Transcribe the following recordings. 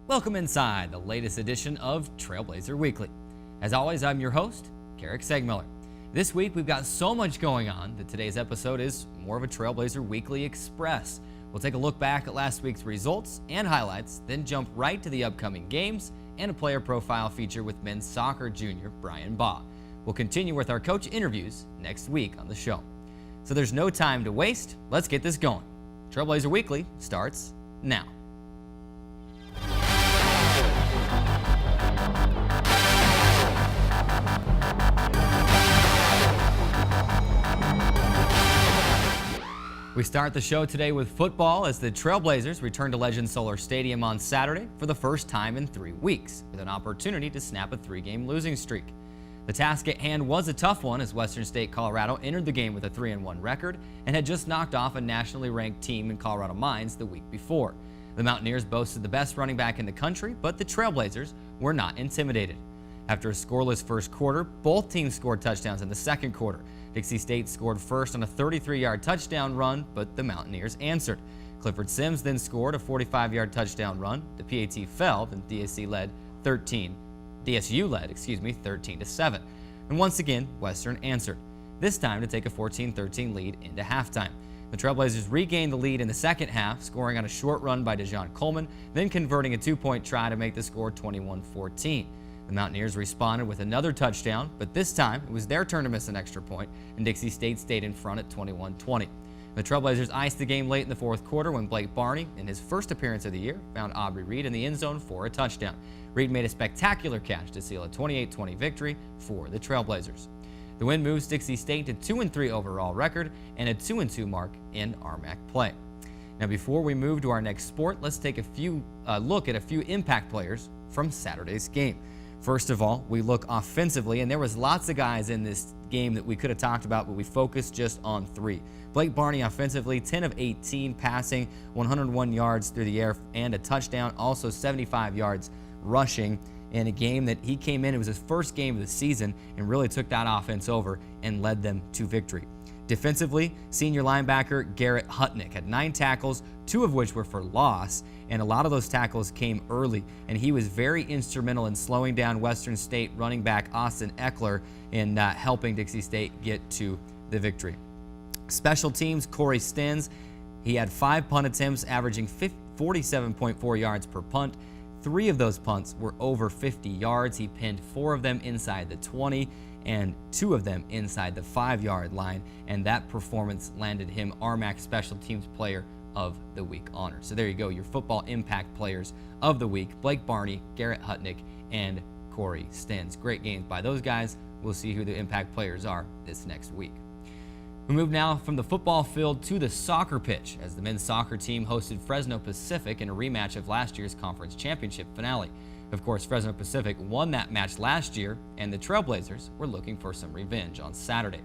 Welcome inside the latest edition of Trailblazer Weekly. As always, I'm your host, Garrick Segmiller. This week, we've got so much going on that today's episode is more of a Trailblazer Weekly Express. We'll take a look back at last week's results and highlights, then jump right to the upcoming games and a player profile feature with men's soccer junior Brian Baugh. We'll continue with our coach interviews next week on the show. So there's no time to waste. Let's get this going. Trailblazer Weekly starts now. We start the show today with football as the Trailblazers return to Legend Solar Stadium on Saturday for the first time in 3 weeks, with an opportunity to snap a 3-game losing streak. The task at hand was a tough one as Western State Colorado entered the game with a 3-1 record and had just knocked off a nationally ranked team in Colorado Mines the week before. The Mountaineers boasted the best running back in the country, but the Trailblazers were not intimidated. After a scoreless first quarter, both teams scored touchdowns in the second quarter. Dixie State scored first on a 33-yard touchdown run, but the Mountaineers answered. Clifford Sims then scored a 45-yard touchdown run. The PAT fell, and DSU led 13-7. And once again, Western answered, this time to take a 14-13 lead into halftime. The Trailblazers regained the lead in the second half, scoring on a short run by DeJon Coleman, then converting a 2-point try to make the score 21-14. The Mountaineers responded with another touchdown, but this time it was their turn to miss an extra point, and Dixie State stayed in front at 21-20. The Trailblazers iced the game late in the fourth quarter when Blake Barney, in his first appearance of the year, found Aubrey Reed in the end zone for a touchdown. Reed made a spectacular catch to seal a 28-20 victory for the Trailblazers. The win moves Dixie State to 2-3 overall record and a 2-2 mark in RMAC play. Now, before we move to our next sport, let's take a look at a few impact players from Saturday's game. First of all, we look offensively, and there was lots of guys in this game that we could have talked about, but we focused just on 3. Blake Barney offensively, 10 of 18 passing, 101 yards through the air and a touchdown, also 75 yards rushing in a game that he came in. It was his first game of the season and really took that offense over and led them to victory. Defensively, senior linebacker Garrett Hutnick had 9 tackles, 2 of which were for loss, and a lot of those tackles came early, and he was very instrumental in slowing down Western State running back Austin Eckler in helping Dixie State get to the victory. Special teams, Corey Stens, he had 5 punt attempts, averaging 47.4 yards per punt. 3 of those punts were over 50 yards. He pinned 4 of them inside the 20 and 2 of them inside the 5-yard line, and that performance landed him RMAC Special Teams Player of the Week honor. So there you go, your football impact players of the week: Blake Barney, Garrett Hutnick, and Corey Stens. Great games by those guys. We'll see who the impact players are this next week. We move now from the football field to the soccer pitch as the men's soccer team hosted Fresno Pacific in a rematch of last year's conference championship finale. Of course, Fresno Pacific won that match last year, and the Trailblazers were looking for some revenge on Saturday.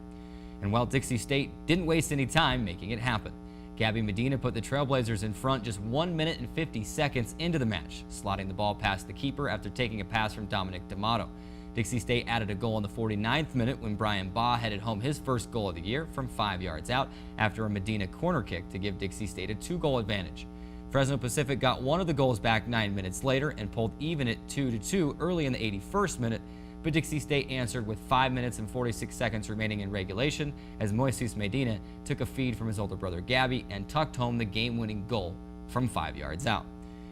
And while Dixie State didn't waste any time making it happen, Gabby Medina put the Trailblazers in front just 1 minute and 50 seconds into the match, slotting the ball past the keeper after taking a pass from Dominic D'Amato. Dixie State added a goal in the 49th minute when Brian Baugh headed home his first goal of the year from 5 yards out after a Medina corner kick to give Dixie State a 2-goal advantage. Fresno Pacific got one of the goals back 9 minutes later and pulled even at 2-2 early in the 81st minute, but Dixie State answered with 5 minutes and 46 seconds remaining in regulation as Moises Medina took a feed from his older brother Gabby and tucked home the game-winning goal from 5 yards out.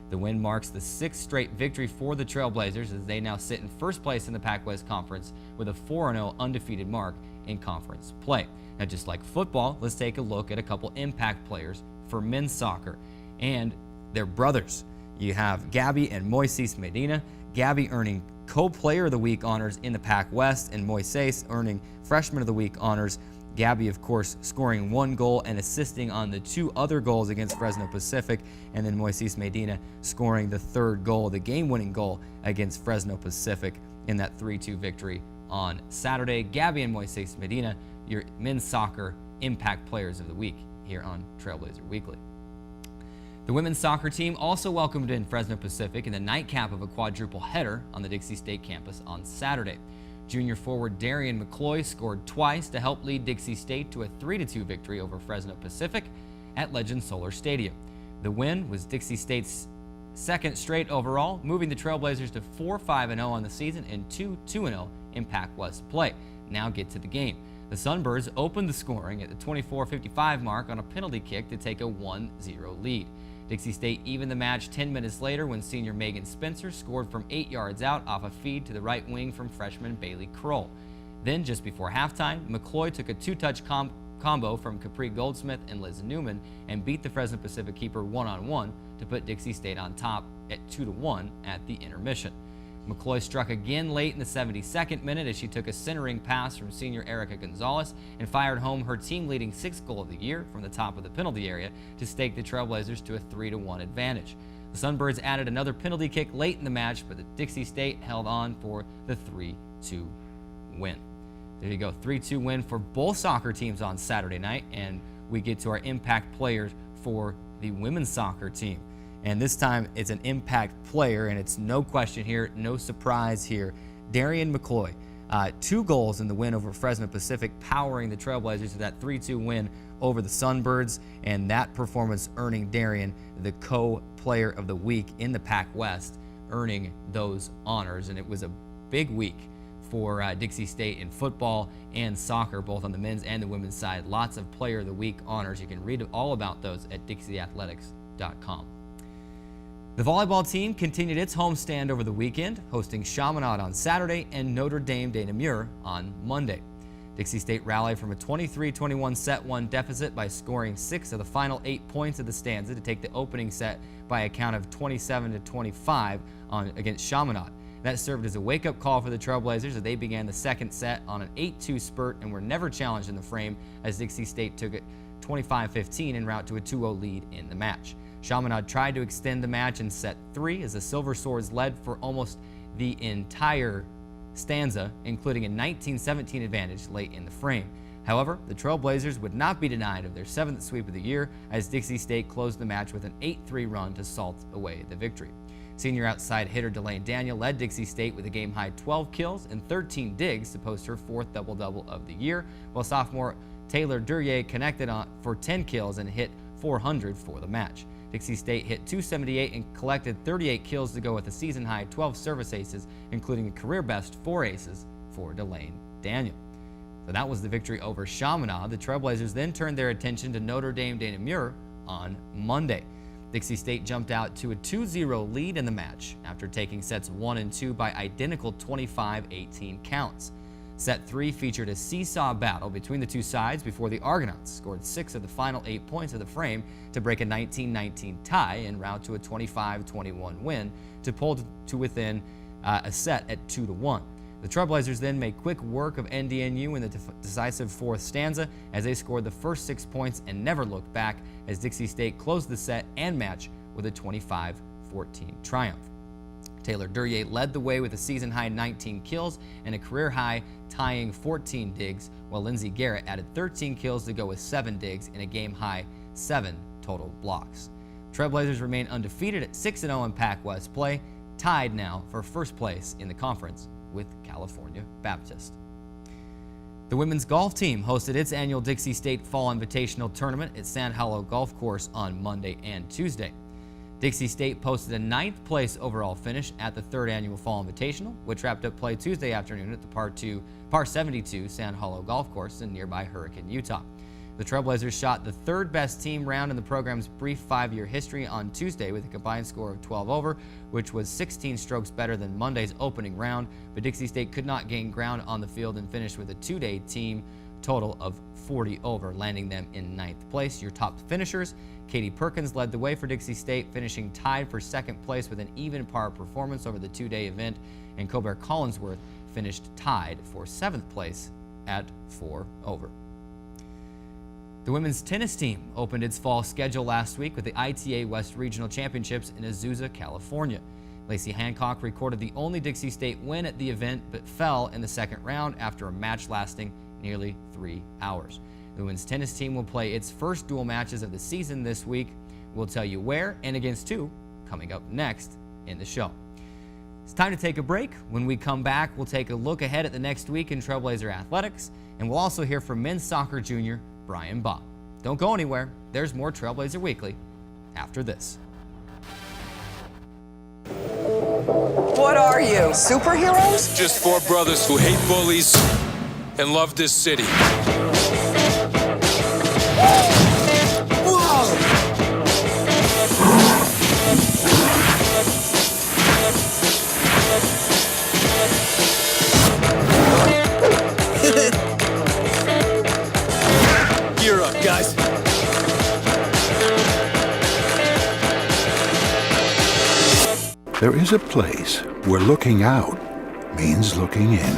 The win marks the 6th straight victory for the Trailblazers as they now sit in first place in the Pac-West Conference with a 4-0 undefeated mark in conference play. Now, just like football, let's take a look at a couple impact players for men's soccer, and they're brothers. You have Gabby and Moises Medina. Gabby earning Co-Player of the Week honors in the Pac-West, and Moises earning Freshman of the Week honors. Gabby, of course, scoring 1 goal and assisting on the 2 other goals against Fresno Pacific, and then Moises Medina scoring the 3rd goal, the game-winning goal against Fresno Pacific in that 3-2 victory on Saturday. Gabby and Moises Medina, your men's soccer impact players of the week here on Trailblazer Weekly. The women's soccer team also welcomed in Fresno Pacific in the nightcap of a quadruple header on the Dixie State campus on Saturday. Junior forward Darian McCloy scored twice to help lead Dixie State to a 3-2 victory over Fresno Pacific at Legend Solar Stadium. The win was Dixie State's second straight overall, moving the Trailblazers to 4-5-0 on the season and 2-2-0 in Pac West play. Now get to the game. The Sunbirds opened the scoring at the 24:55 mark on a penalty kick to take a 1-0 lead. Dixie State evened the match 10 minutes later when senior Megan Spencer scored from 8 yards out off a feed to the right wing from freshman Bailey Kroll. Then, just before halftime, McCloy took a two-touch combo from Capri Goldsmith and Liz Newman and beat the Fresno Pacific keeper one-on-one to put Dixie State on top at 2-1 at the intermission. McCloy struck again late in the 72nd minute as she took a centering pass from senior Erica Gonzalez and fired home her team-leading 6th goal of the year from the top of the penalty area to stake the Trailblazers to a 3-1 advantage. The Sunbirds added another penalty kick late in the match, but the Dixie State held on for the 3-2 win. There you go, 3-2 win for both soccer teams on Saturday night, and we get to our impact players for the women's soccer team. And this time it's an impact player, and it's no question here, no surprise here. Darian McCloy, 2 goals in the win over Fresno Pacific, powering the Trailblazers to that 3-2 win over the Sunbirds, and that performance earning Darian the co-player of the week in the Pac West, earning those honors. And it was a big week for Dixie State in football and soccer, both on the men's and the women's side. Lots of player of the week honors. You can read all about those at dixieathletics.com. The volleyball team continued its homestand over the weekend, hosting Chaminade on Saturday and Notre Dame de Namur on Monday. Dixie State rallied from a 23-21 set 1 deficit by scoring 6 of the final 8 points of the stanza to take the opening set by a count of 27-25 against Chaminade. That served as a wake-up call for the Trailblazers as they began the second set on an 8-2 spurt and were never challenged in the frame as Dixie State took it 25-15 en route to a 2-0 lead in the match. Chaminade tried to extend the match in set 3 as the Silver Swords led for almost the entire stanza, including a 19-17 advantage late in the frame. However, the Trailblazers would not be denied of their 7th sweep of the year as Dixie State closed the match with an 8-3 run to salt away the victory. Senior outside hitter Delane Daniel led Dixie State with a game-high 12 kills and 13 digs to post her 4th double-double of the year, while sophomore Taylor Duryea connected for 10 kills and hit 400 for the match. Dixie State hit 278 and collected 38 kills to go with a season-high 12 service aces, including a career-best 4 aces for Delane Daniel. So that was the victory over Chaminade. The Trailblazers then turned their attention to Notre Dame de Namur on Monday. Dixie State jumped out to a 2-0 lead in the match after taking sets 1 and 2 by identical 25-18 counts. Set 3 featured a seesaw battle between the two sides before the Argonauts scored 6 of the final 8 points of the frame to break a 19-19 tie en route to a 25-21 win to pull to within a set at 2-1. The Trailblazers then made quick work of NDNU in the decisive 4th stanza as they scored the first 6 points and never looked back as Dixie State closed the set and match with a 25-14 triumph. Taylor Duryea led the way with a season-high 19 kills and a career-high tying 14 digs, while Lindsey Garrett added 13 kills to go with 7 digs and a game-high 7 total blocks. Trailblazers remain undefeated at 6-0 in Pac West play, tied now for first place in the conference with California Baptist. The women's golf team hosted its annual Dixie State Fall Invitational Tournament at Sand Hollow Golf Course on Monday and Tuesday. Dixie State posted a 9th place overall finish at the 3rd annual Fall Invitational, which wrapped up play Tuesday afternoon at the Par 72 Sand Hollow Golf Course in nearby Hurricane, Utah. The Trailblazers shot the 3rd best team round in the program's brief 5-year history on Tuesday with a combined score of 12 over, which was 16 strokes better than Monday's opening round, but Dixie State could not gain ground on the field and finished with a 2-day team total of 40 over, landing them in 9th place. Your top finishers: Katie Perkins led the way for Dixie State, finishing tied for 2nd place with an even par performance over the 2-day event, and Colbert Collinsworth finished tied for 7th place at 4 over. The women's tennis team opened its fall schedule last week with the ITA West Regional Championships in Azusa, California. Lacey Hancock recorded the only Dixie State win at the event, but fell in the 2nd round after a match lasting nearly 3 hours. The women's tennis team will play its first dual matches of the season this week. We'll tell you where and against who coming up next in the show. It's time to take a break. When we come back, we'll take a look ahead at the next week in Trailblazer athletics, and we'll also hear from men's soccer junior Brian Baugh. Don't go anywhere. There's more Trailblazer Weekly after this. are you? Superheroes? Just four brothers who hate bullies and love this city. Gear up, guys. There is a place where looking out means looking in,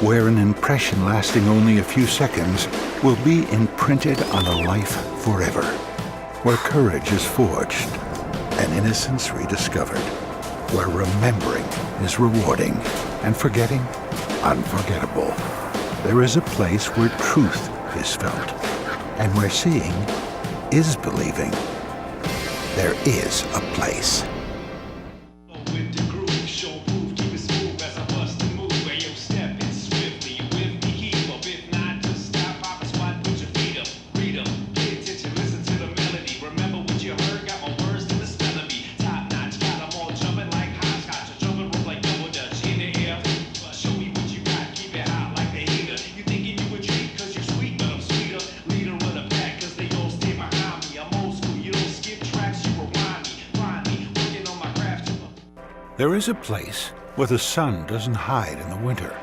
where an impression lasting only a few seconds will be imprinted on a life forever, where courage is forged and innocence rediscovered, where remembering is rewarding and forgetting unforgettable. There is a place where truth is felt and where seeing is believing. There is a place. There is a place where the sun doesn't hide in the winter,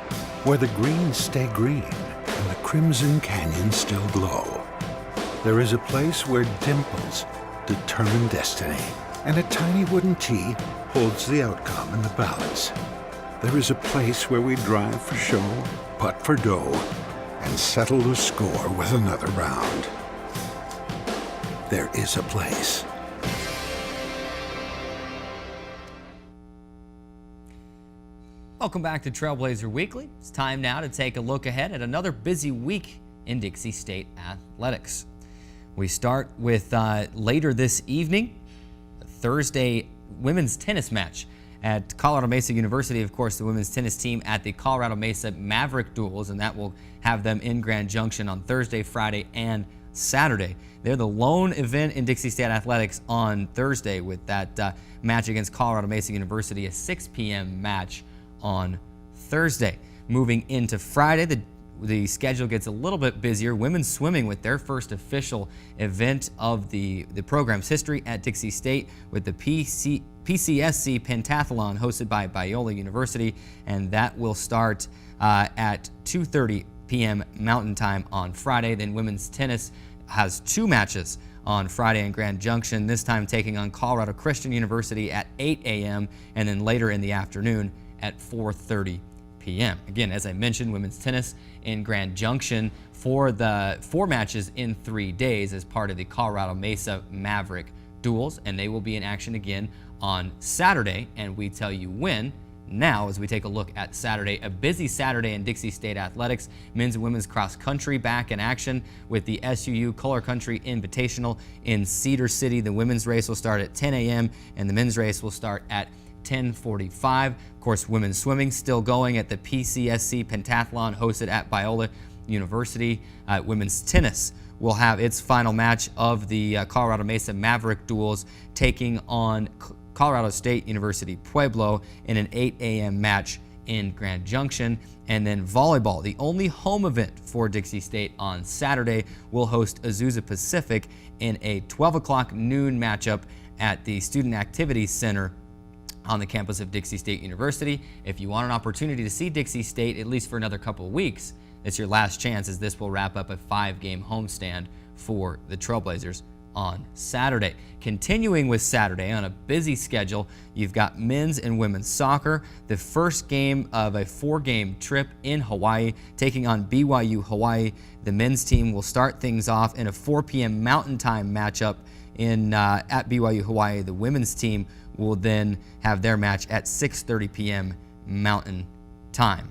where the greens stay green and the crimson canyons still glow. There is a place where dimples determine destiny, and a tiny wooden tee holds the outcome in the balance. There is a place where we drive for show, putt for dough, and settle the score with another round. There is a place. Welcome back to Trailblazer Weekly. It's time now to take a look ahead at another busy week in Dixie State athletics. We start with later this evening, a Thursday women's tennis match at Colorado Mesa University. Of course, the women's tennis team at the Colorado Mesa Maverick Duels, and that will have them in Grand Junction on Thursday, Friday, and Saturday. They're the lone event in Dixie State athletics on Thursday with that match against Colorado Mesa University, a 6 p.m. match on Thursday. Moving into Friday, the schedule gets a little bit busier. Women's swimming with their first official event of the program's history at Dixie State with the PCSC Pentathlon hosted by Biola University, and that will start at 2:30 p.m. Mountain Time on Friday. Then women's tennis has two matches on Friday in Grand Junction, this time taking on Colorado Christian University at 8 a.m. and then later in the afternoon at 4:30 p.m. Again, as I mentioned, women's tennis in Grand Junction for the 4 matches in 3 days as part of the Colorado Mesa Maverick Duels, and they will be in action again on Saturday, and we tell you when now as we take a look at Saturday. A busy Saturday in Dixie State athletics. Men's and women's cross country back in action with the SUU Color Country Invitational in Cedar City. The women's race will start at 10 a.m. and the men's race will start at 10:45. Of course, women's swimming still going at the PCSC Pentathlon hosted at Biola University. Women's tennis will have its final match of the Colorado Mesa Maverick Duels taking on Colorado State University Pueblo in an 8 a.m. match in Grand Junction. And then volleyball, the only home event for Dixie State on Saturday, will host Azusa Pacific in a 12 o'clock noon matchup at the Student Activities Center on the campus of Dixie State University. If you want an opportunity to see Dixie State at least for another couple of weeks, it's your last chance, as this will wrap up a 5-game homestand for the Trailblazers on Saturday. Continuing with Saturday on a busy schedule, you've got men's and women's soccer, the first game of a 4-game trip in Hawaii, taking on BYU Hawaii. The men's team will start things off in a 4 p.m. Mountain Time matchup at BYU Hawaii. The women's team will then have their match at 6:30 p.m. Mountain Time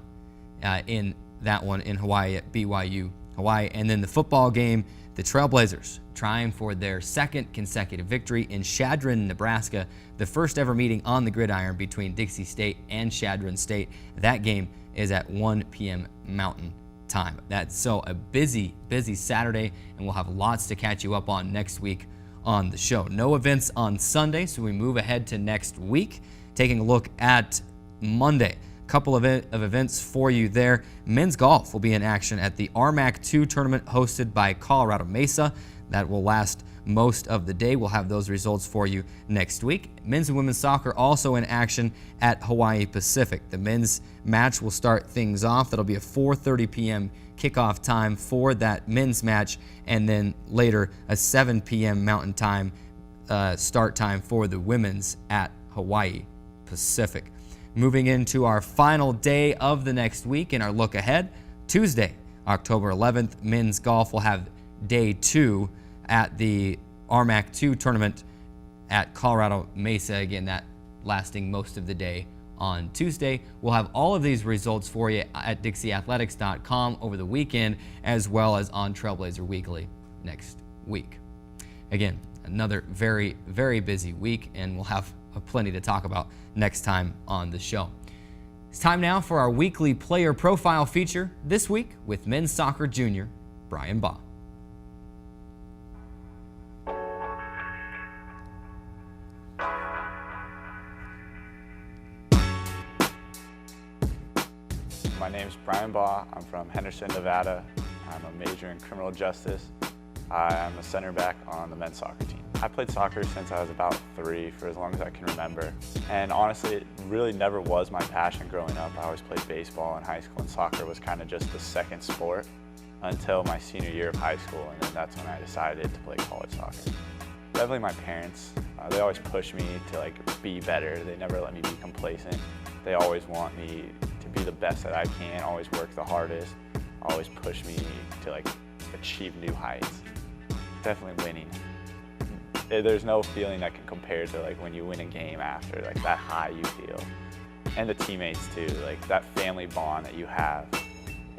in that one in Hawaii at BYU Hawaii. And then the football game, the Trailblazers trying for their second consecutive victory in Chadron, Nebraska, the first ever meeting on the gridiron between Dixie State and Chadron State. That game is at 1 p.m. Mountain Time. That's so a busy Saturday, and we'll have lots to catch you up on next week on the show. No events on Sunday, so we move ahead to next week, taking a look at Monday. Couple of events for you there. Men's golf will be in action at the RMAC 2 tournament hosted by Colorado Mesa. That will last most of the day. We'll have those results for you next week. Men's and women's soccer also in action at Hawaii Pacific. The men's match will start things off. That'll be a 4:30 p.m. kickoff time for that men's match, and then later a 7 p.m. Mountain Time start time for the women's at Hawaii Pacific. Moving into our final day of the next week in our look ahead, Tuesday, October 11th, men's golf will have day 2 at the RMAC 2 tournament at Colorado Mesa. Again, that lasting most of the day on Tuesday. We'll have all of these results for you at DixieAthletics.com over the weekend, as well as on Trailblazer Weekly next week. Again, another very, very busy week, and we'll have plenty to talk about next time on the show. It's time now for our weekly player profile feature, this week with men's soccer junior Brian Baugh. My name is Brian Baugh. I'm from Henderson, Nevada. I'm a major in criminal justice. I'm a center back on the men's soccer team. I played soccer since I was about 3, for as long as I can remember. And honestly, it really never was my passion growing up. I always played baseball in high school, and soccer was kind of just the second sport until my senior year of high school, and then that's when I decided to play college soccer. Definitely my parents. They always push me to be better. They never let me be complacent. They always want me to be the best that I can, always work the hardest, always push me to achieve new heights. Definitely winning. There's no feeling that can compare to when you win a game after, that high you feel. And the teammates too, that family bond that you have,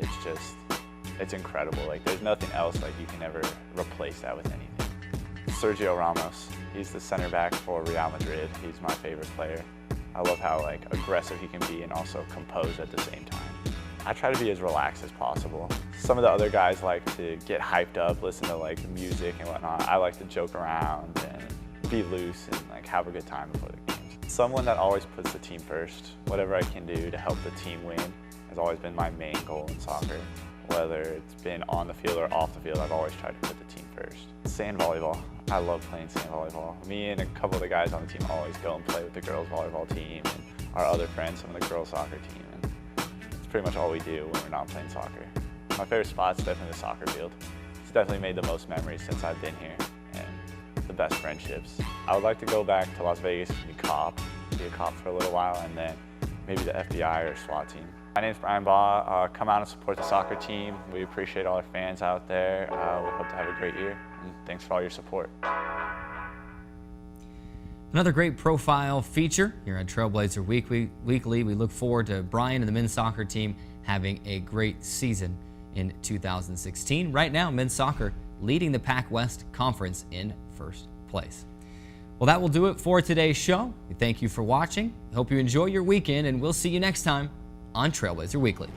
it's incredible. There's nothing else you can ever replace that with anything. Sergio Ramos, he's the center back for Real Madrid. He's my favorite player. I love how aggressive he can be and also composed at the same time. I try to be as relaxed as possible. Some of the other guys like to get hyped up, listen to music and whatnot. I like to joke around and be loose and have a good time before the games. Someone that always puts the team first. Whatever I can do to help the team win has always been my main goal in soccer. Whether it's been on the field or off the field, I've always tried to put the team first. Sand volleyball. I love playing sand volleyball. Me and a couple of the guys on the team always go and play with the girls volleyball team and our other friends from the girls soccer team. And it's pretty much all we do when we're not playing soccer. My favorite spot's definitely the soccer field. It's definitely made the most memories since I've been here and the best friendships. I would like to go back to Las Vegas and be a cop for a little while, and then maybe the FBI or SWAT team. My name is Brian Baugh. Come out and support the soccer team. We appreciate all our fans out there. We hope to have a great year, and thanks for all your support. Another great profile feature here at Trailblazer Weekly. We look forward to Brian and the men's soccer team having a great season in 2016. Right now, men's soccer leading the Pac West Conference in first place. Well, that will do it for today's show. We thank you for watching. Hope you enjoy your weekend, and we'll see you next time on Trailblazer Weekly.